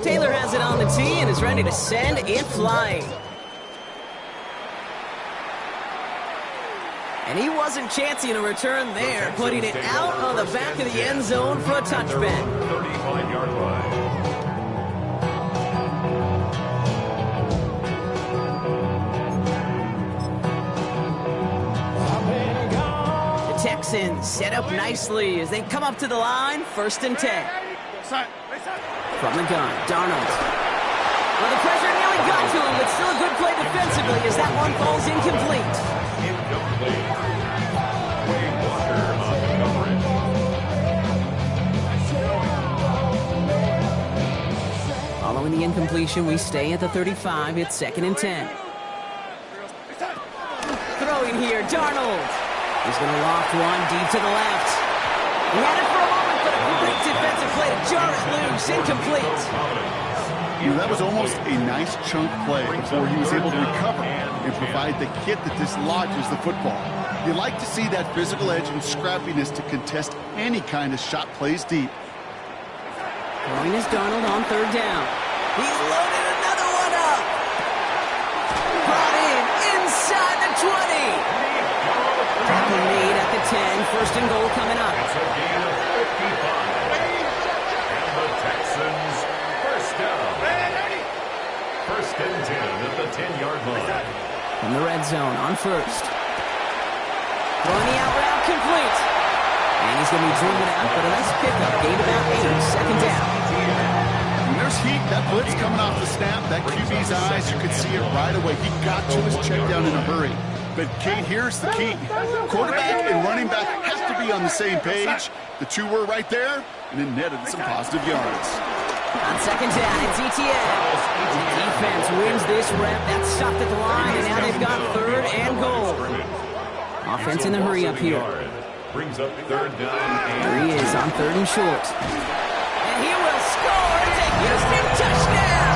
Taylor has it on the tee and is ready to send it flying. And he wasn't chancing a return there, putting it out on the back of the end zone for a touchback. 35-yard line. The Texans set up nicely as they come up to the line, 1st and 10. From the gun, Darnold. Well, the pressure nearly got to him, but still a good play defensively as that one falls incomplete. Incomplete. Way Walker on the coverage. Following the incompletion, we stay at the 35. It's 2nd and 10. Throwing here, Darnold. He's going to loft one deep to the left. He had it for a moment, but a great defensive play to jar it loose. Incomplete. You know, that was almost a nice chunk play before he was able to recover and provide the hit that dislodges the football. You like to see that physical edge and scrappiness to contest any kind of shot plays deep. Throwing is Darnold on 3rd down. He's loaded another one up. Brought in inside the 20. 10, first and goal coming up. It's a gain of 55. And the Texans first down. First and 10 at the 10-yard line. From the red zone on first. Throwing the out route complete. And he's going to be driven out, but a nice pickup. Gain about 8, second down. When there's heat, that blitz coming off the snap, that QB's eyes, you could see it right away. He got to his check down in a hurry. But, Kate, here's the key. Quarterback and running back have to be on the same page. The two were right there, and it netted some positive yards. On second down, it's ETN. The defense wins this rep. That's stopped at the line, and now they've got third and goal. Offense in the hurry up here. Brings up third down. There he is on third and short. And he will score. It's a Houston touchdown.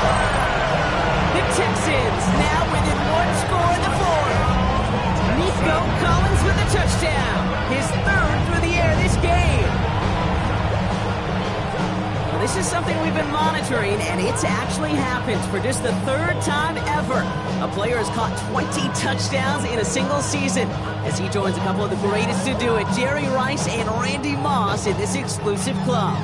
The Texans now within one score in the fourth. Nico Collins with the touchdown. His third through the air this game. Well, this is something we've been monitoring, and it's actually happened for just the third time ever. A player has caught 20 touchdowns in a single season as he joins a couple of the greatest to do it, Jerry Rice and Randy Moss, in this exclusive club.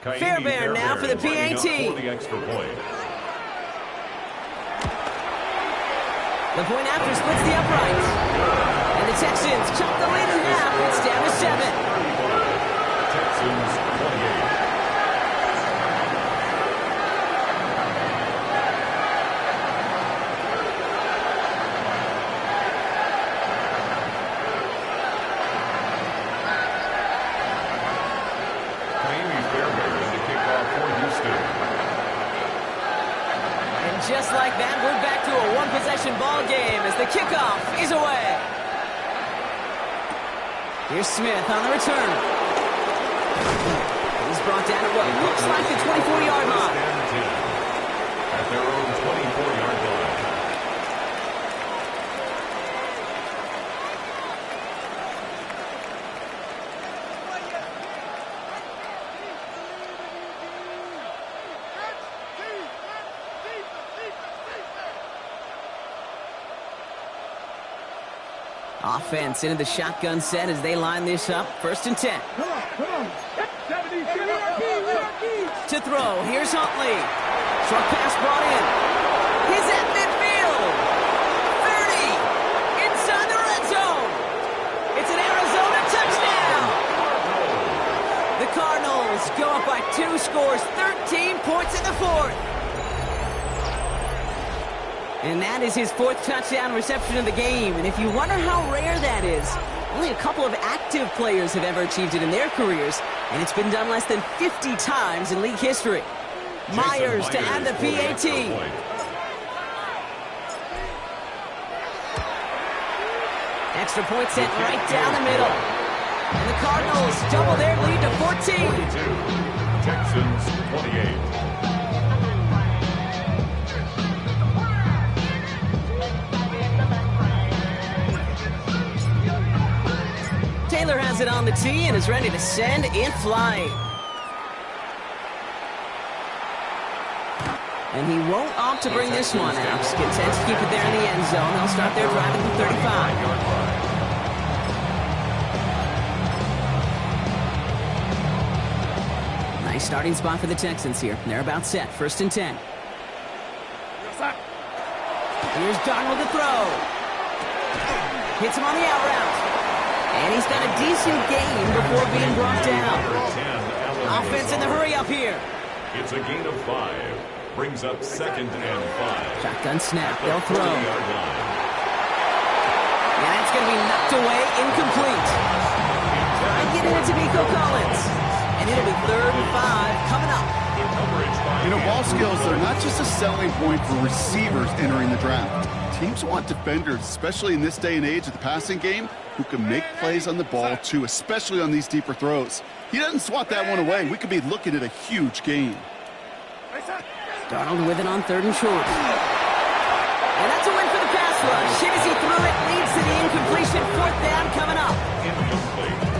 Fairbairn now for the PAT. The extra point. The point after splits the uprights. And the Texans chop the lead in half. It's down to 7. Texans 28. Just like that, we're back to a one-possession ball game as the kickoff is away. Here's Smith on the return. He's brought down at what looks like the 24-yard line. At their own 24-yard line. Offense into the shotgun set as they line this up. First and 10. To throw, here's Huntley. Short pass brought in. He's at midfield. 30. Inside the red zone. It's an Arizona touchdown. The Cardinals go up by 2 scores, 13 points in the fourth. And that is his 4th touchdown reception of the game. And if you wonder how rare that is, only a couple of active players have ever achieved it in their careers, and it's been done less than 50 times in league history. Myers to add the PAT. Extra point sent right down the middle. And the Cardinals double their lead to 14. 42. Texans 28. Taylor has it on the tee and is ready to send it flying. And he won't opt to bring this one out. He's content to keep it there in the end zone. They'll start their drive at the 35. Nice starting spot for the Texans here. They're about set. First and 10. Here's Darnold to throw. Hits him on the out route. And he's got a decent gain before being brought down. Offense in the hurry up here. It's a gain of 5. Brings up second and 5. Shotgun snap. They'll throw. And that's going to be knocked away, incomplete. Trying to get it to Nico Collins. And it'll be 3rd and 5 coming up. You know, ball skills are not just a selling point for receivers entering the draft. Teams want defenders, especially in this day and age of the passing game, who can make plays on the ball too, especially on these deeper throws. He doesn't swat that one away. We could be looking at a huge gain. Darnold with it on 3rd and short. And that's a win for the pass rush. Hit as he threw it, leads to the incompletion. 4th down coming up.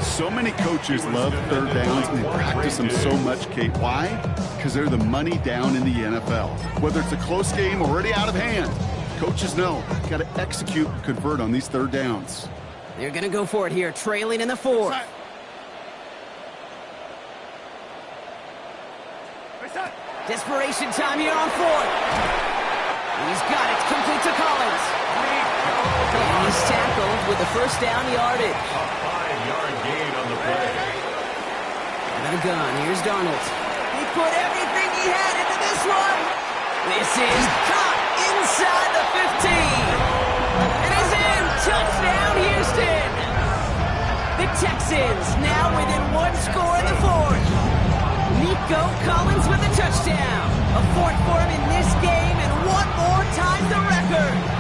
So many coaches love 3rd downs, and they practice them so much, Kate. Why? Because they're the money down in the NFL. Whether it's a close game or already out of hand, coaches know you got to execute and convert on these 3rd downs. They're going to go for it here, trailing in the 4th. Desperation time here on 4th. He's got it, complete to Collins. And he's tackled with the 1st down yardage. A 5-yard gain on the play. Out of the gun, here's Darnold. He put everything he had into this one. This is caught inside the 15. And is in. Touchdown, Houston. The Texans now within 1 score in the 4th. Nico Collins with a touchdown. A 4th for him in this game, and 1 more ties the record.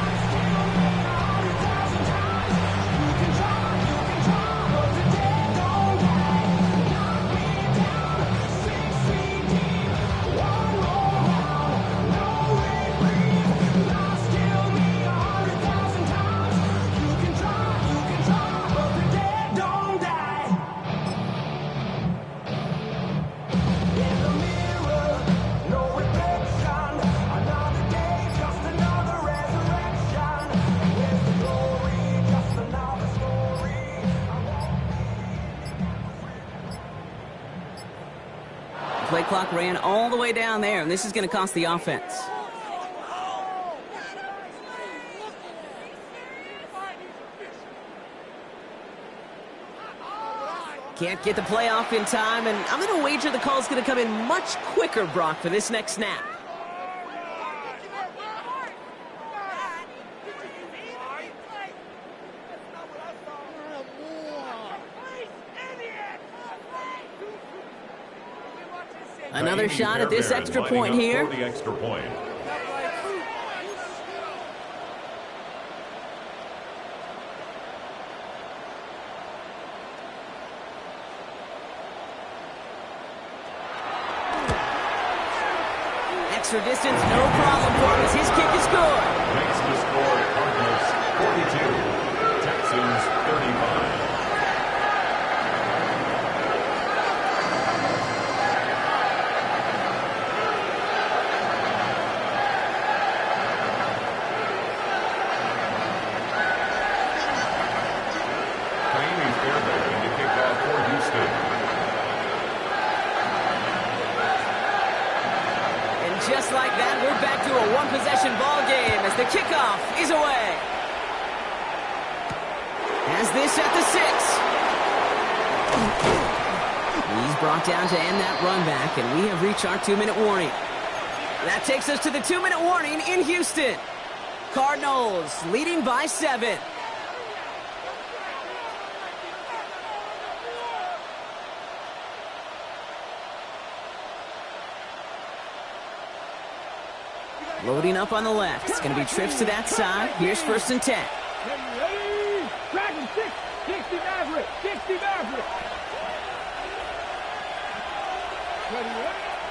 Play clock ran all the way down there, and this is going to cost the offense. Can't get the play off in time, and I'm going to wager the call's going to come in much quicker, Brock, for this next snap. Another shot at this extra point here. The extra point. Extra distance, no problem for him as his kick is good. Makes the score Cardinals 42, Texans 35. Just like that, we're back to a one-possession ball game as the kickoff is away. Has this at the 6. He's brought down to end that run back, and we have reached our 2-minute warning. That takes us to the 2-minute warning in Houston. Cardinals leading by 7. Loading up on the left. It's going to be trips to that side. Here's 1st and 10. Dragon 6, 60 Maverick, 60 Maverick.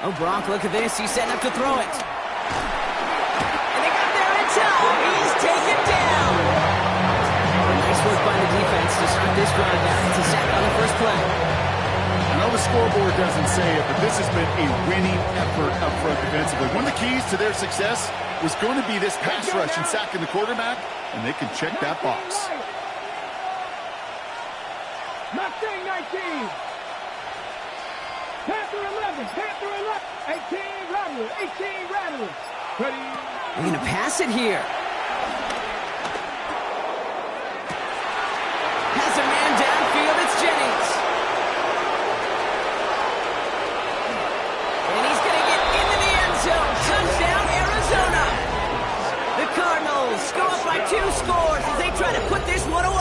Oh, Brock, look at this. He's setting up to throw it. And they got there in time. He's taken down. Nice work by the defense to start this drive out. It's a sack on the first play. I know the scoreboard doesn't say it, but this has been a winning effort up front defensively. One of the keys to their success was going to be this pass rush and sacking the quarterback, and they can check that box. Mustang 19. Panther 11, Panther 11. 18 Rattler, 18 Rattler. Ready? We're going to pass it here. Has a man downfield. It's Jennings. Touchdown, Arizona! The Cardinals go up by 2 scores as they try to put this one away.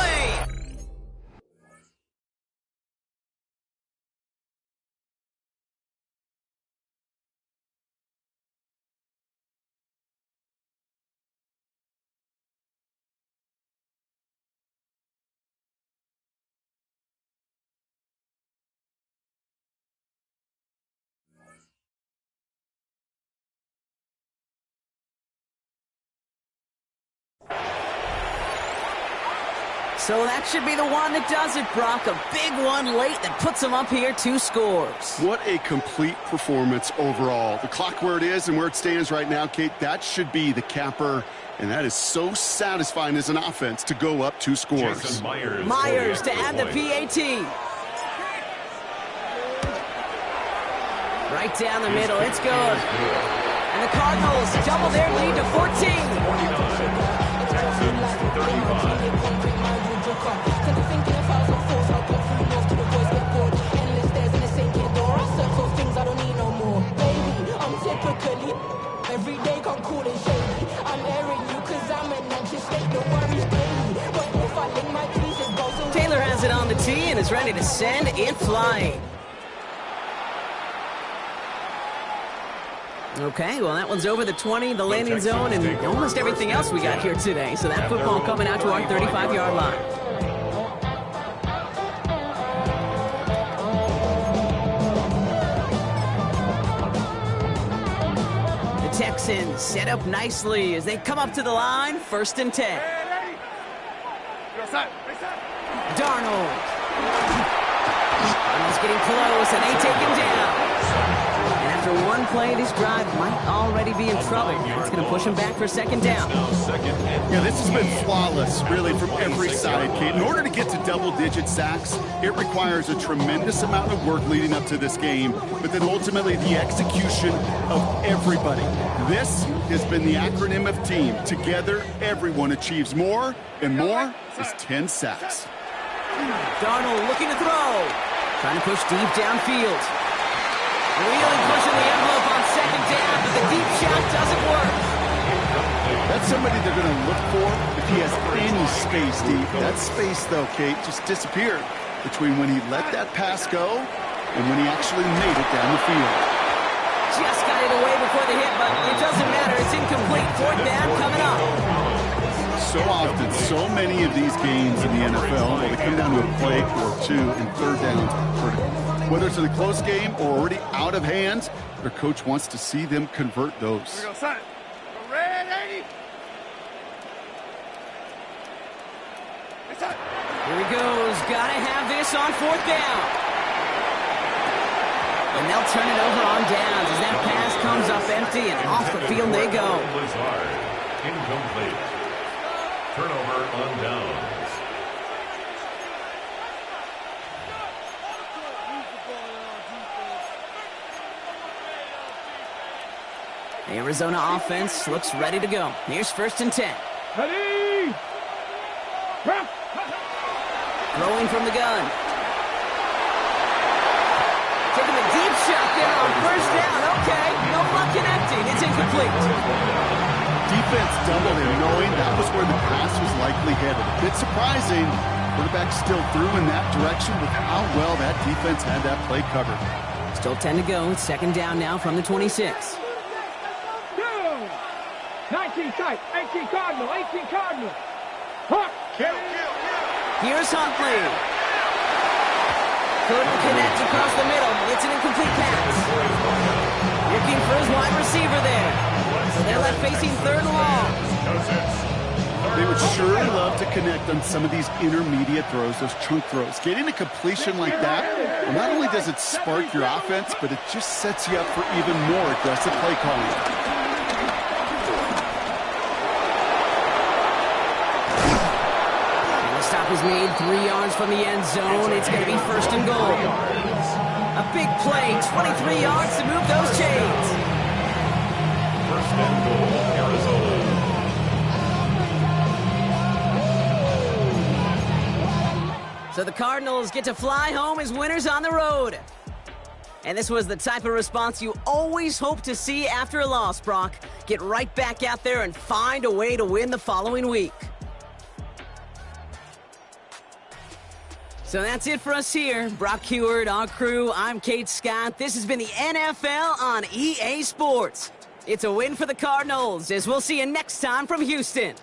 So that should be the one that does it, Brock. A big one late that puts them up here 2 scores. What a complete performance overall. The clock where it is and where it stands right now, Kate, that should be the capper. And that is so satisfying as an offense to go up 2 scores. Myers to add the PAT. Right down the middle, it's good. And the Cardinals double their lead to 14. Every day come cool and shady. I'm airing you cause I'm an anxious state. No worries daily. But if I link my keys, it goes away. Taylor has it on the tee and is ready to send it flying. Okay, well, that one's over the 20, the landing zone, and almost everything else we got here today. So that football coming out to our 35-yard line. The Texans set up nicely as they come up to the line, 1st and 10. Darnold. Darnold's getting close, and they take him down. And after one play, this drive might already be in trouble. It's going to push him back for 2nd down. Yeah, this has been flawless, really, from every side, Kate. In order to get to double-digit sacks, it requires a tremendous amount of work leading up to this game, but then ultimately the execution of everybody. This has been the acronym of team. Together, everyone achieves more, and more is 10 sacks. Darnold looking to throw. Trying to push deep downfield. Really pushing the envelope on 2nd down, but the deep shot doesn't work. That's somebody they're going to look for if he has any space deep. That space, though, Kate, just disappeared between when he let that pass go and when he actually made it down the field. Just got it away before the hit, but it doesn't matter. It's incomplete. 4th down coming up. So often, so many of these games in the NFL, they come down to a play or 2 and 3rd downs critical. Whether it's in a close game or already out of hand, their coach wants to see them convert those. Here we go, son. Ready? Here he goes. Got to have this on 4th down. And they'll turn it over on downs as that pass comes up empty and off the field they go. Incomplete. Turnover on downs. The Arizona offense looks ready to go. Here's 1st and 10. Ready? Throwing from the gun. Taking a deep shot there on 1st down. Okay, no luck connecting. It's incomplete. Defense doubled him, knowing that was where the pass was likely headed. A bit surprising. Quarterback still threw in that direction with how well that defense had that play covered. Still 10 to go. 2nd down now from the 26. 19 tight, 18 Cardinal, 18 Cardinal. Huck. Kill. Here's Huntley. Couldn't connect across the middle. It's an incomplete pass. Looking for his wide receiver there. So they're left facing 3rd and long. They would surely love to connect on some of these intermediate throws, those chunk throws. Getting a completion like that, well, not only does it spark your offense, but it just sets you up for even more aggressive play calling. Stop is made 3 yards from the end zone. It's going to be 1st and goal. A big play, 23 yards to move those chains. 1st and goal, Arizona. So the Cardinals get to fly home as winners on the road. And this was the type of response you always hope to see after a loss, Brock. Get right back out there and find a way to win the following week. So that's it for us here. Brock Heward, our crew, I'm Kate Scott. This has been the NFL on EA Sports. It's a win for the Cardinals, as we'll see you next time from Houston.